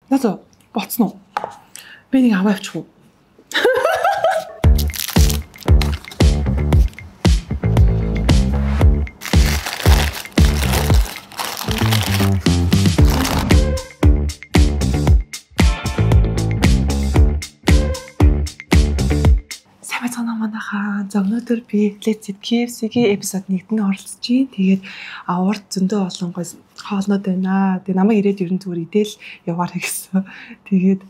Назаа болцсон уу? Би нэг аваа авчих уу? За өнөөдөр би Let's Eat KFC-гийн эпизод 1-нд оролцож байна. Тэгээд урд зөндөө олон гой хоолнууд байна. Тэгээд намайг ирээд ерөн зүгээр идэл яваарай гэсэн. Тэгээд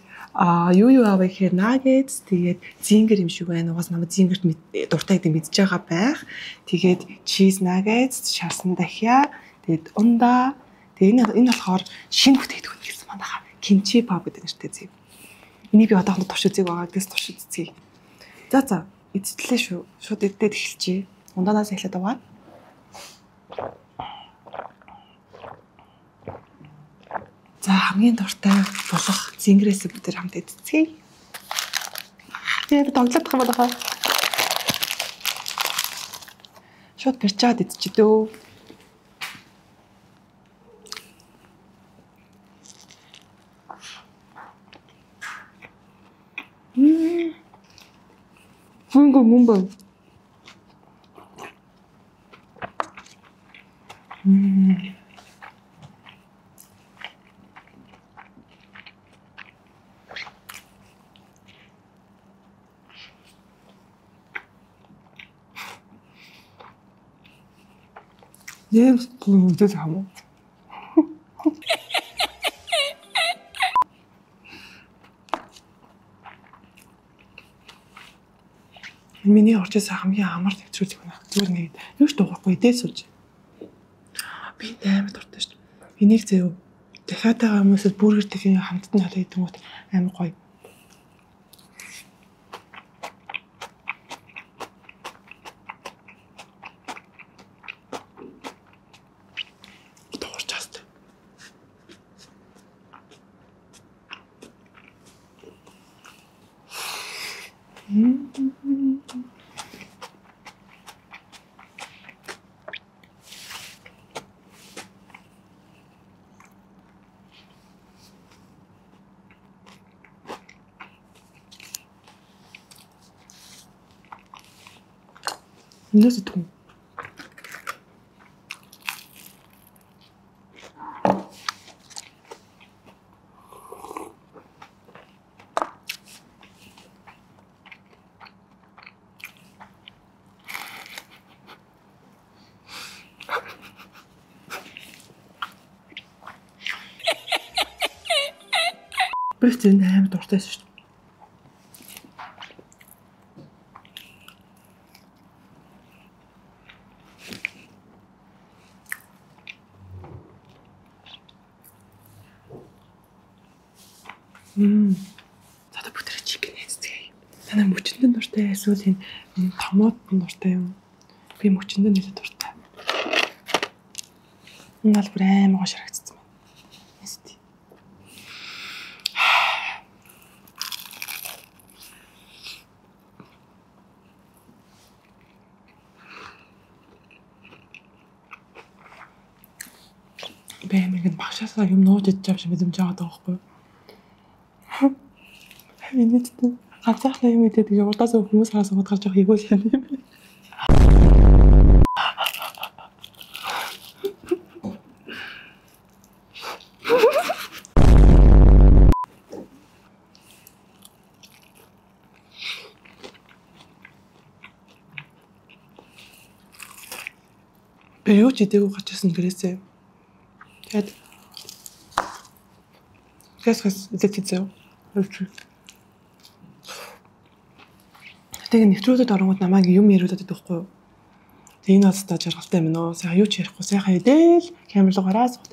юу аваа гэхээр nuggets, тэгээд зингер юм шиг байна. Угаас намайг зингерт дуртай гэдэг мэдж байгаа байх. Тэгээд cheese nuggets, шарсан дахиа, тэгээд ундаа. Тэгээд энэ болохоор шинэ бүтээгдэхүүн гэсэн манайхаа kimchi pop гэдэг нэртэй зэв. Энийг би одоохондоо турш үзег байгаа. Тэгээс турш үзье. За эцэтлээ шүү. Шууд эддээд эхэлчихье. Ундаанаас эхлээд аваад. За хамгийн дуртай болох зингэрээс бид хамт эдцгээе. Тэгээд тоглох юм байна. Шууд барьчаад эдчихдээ дөө. Хөнгө мумба. Yes, this how. Миний орчээс хамгийн амар төвчрүүлэх байна. Зүгээр нэг юу ч дуурахгүй идэл сууж. Би амар дуртай шүү дээ. Энийг зөө. Дахиатайгаа хүмүүсээс бургер тэфийн хамтд нь халаа идэнгүүт амар гоё. Дуурчаастай. Нөөс түн. Бэлтэн амар дуртай шүү дээ. За бүтэр чикен эцгээ. Танай мөчөндөн дуртай эсвэл энэ томоод дуртай юм? Би мөчөндөн нэлээд дуртай. Энэ бол бүр амар гоё шарагдсан байна. Эсти. Би нэг багшаасаа юм нууж идэж авч мэдэмж байгаа байхгүй юу? Минийд ганцаархнаа юм идээд тэгээ урдаас хүмүүс хараа суугаад гарч явах ийгүүл юм. Би юу ч идээгүй гарч ирсэн гэрээсээ. Тэгээд гэс идэх зэв. Тэгээ нэвтрүүлээд оронгууд намайг юм яриулаад байхгүй юу? Тэгээ энэ бас та жаргалтай юм нөө. Сайхан юу ч ярихгүй сайхан идэл камерлуугаараа сууд.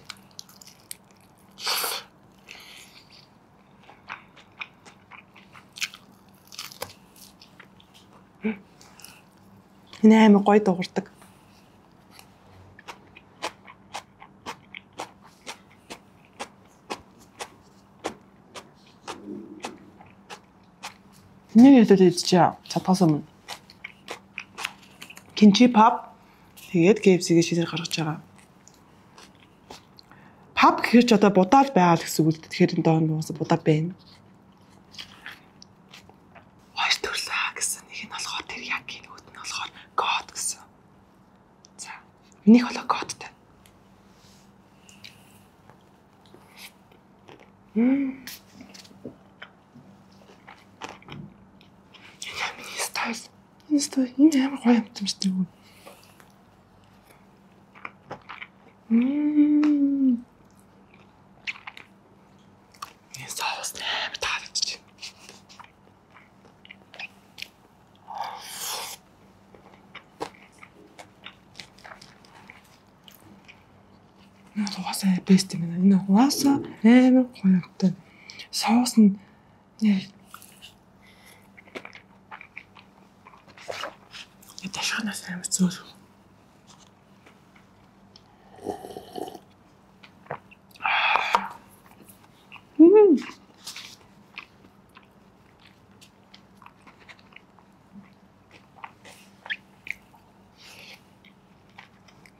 Энэ амар гоё дуурдаг. Нэг хэлээд идчихээ. Чадхаас өмнө. Kimchi pop. Тэгээд KFC-гээ шийдэр гаргаж байгаа. Хаб гэхэр ч одоо будаад байгаа л гэсэн үг. Тэгэхээр энэ доо нуус будаа байна. Хоёр төрлөө гэсэн. Нэг нь болохоор тэр яг нөгөөт нь болохоор God гэсэн. За. Энийг болоо Godтай. Миний стайл. Энэ стайл энэ амар гоё юм чинь шүү дээ. Энэ соус амар таалагдчих. Энэ угаасаа бест юм байна. Энэ угаасаа амар гоё юмтай. Соус нь ташханаас амар зөөр.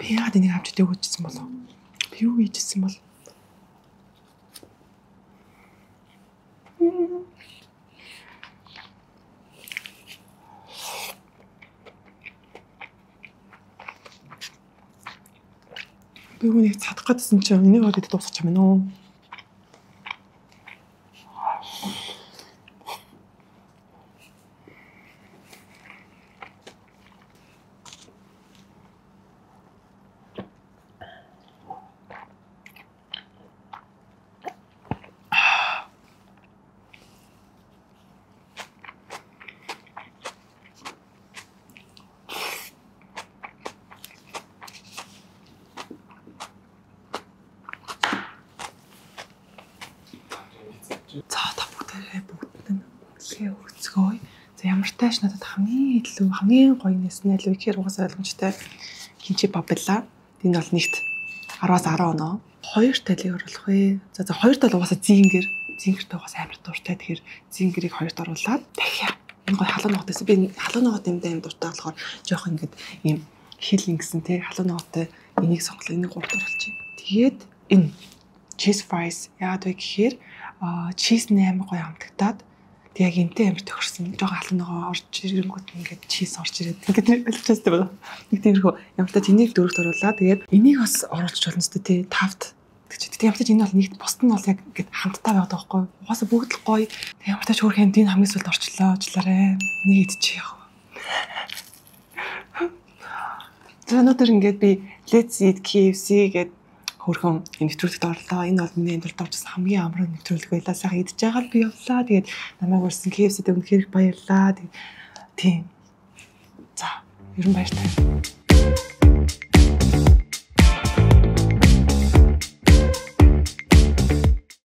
Би яагаад энийг авч идэх үзсэн болов? Би юу хийжсэн бол? Би үнийг цадах гэдсэн чинь энийг аваад дуусчих юм байна уу? За та бүгдээ өгцгөөе. За ямар тааш надад хамгийн илүү хамгийн гоё нэснэ л ихээр угаасаа ойлгомжтой кинчи бабла. Энэ бол нэгт 10-аас 10 оноо. Хоёр талыг оруулах вэ? За хоёр тал угаасаа зингэртэй угаасаа амар дуртай. Тэгэхээр зингэрийг хоёрт оруулаад дахиад энэ гоё халуун ногоотойс би халуун ногоот юмдаа юм дуртай болохоор жоох ингэдэг ийм хилин гэсэн тий халуун ногоотой энийг сонглоо энийг гурав оруулчих. Тэгээд энэ cheese fries яагаад вэ гэхээр cheese амар гоё амтагтаад тэг яг энтэй амар тохирсон. Жог халуун ногоо орж ирэнгүүт ингээд cheese орж ирээд ингээд болчихсон байна. Нэг тиймэрхүү ямар ч энийг дөрөвт оруулаа. Тэгээд энийг бас оруулж болно ч тий тавт. Тэгээд ямар ч энэ бол нэгт бусд нь бол яг ингээд хамтдаа байгаад байгаа байхгүй. Угаасаа бүгд л гоё. Тэг ямар ч хөөрхөн энэ хамгийн сүлд орчлаа. Нэг идчих яах вэ? За өнөөдөр ингээд би Let's Eat KFC гэдэг хөрхөн нэвтрүүлэгт орлоо. Энэ бол миний амьдралд оржсэн хамгийн амар нэвтрүүлэг байлаа. Сайхан идэж байгаа л би явлаа. Тэгээд намайг урьсан KFC-д үнэхээр их баярлаа. Тийм. За, ерөн баяртай.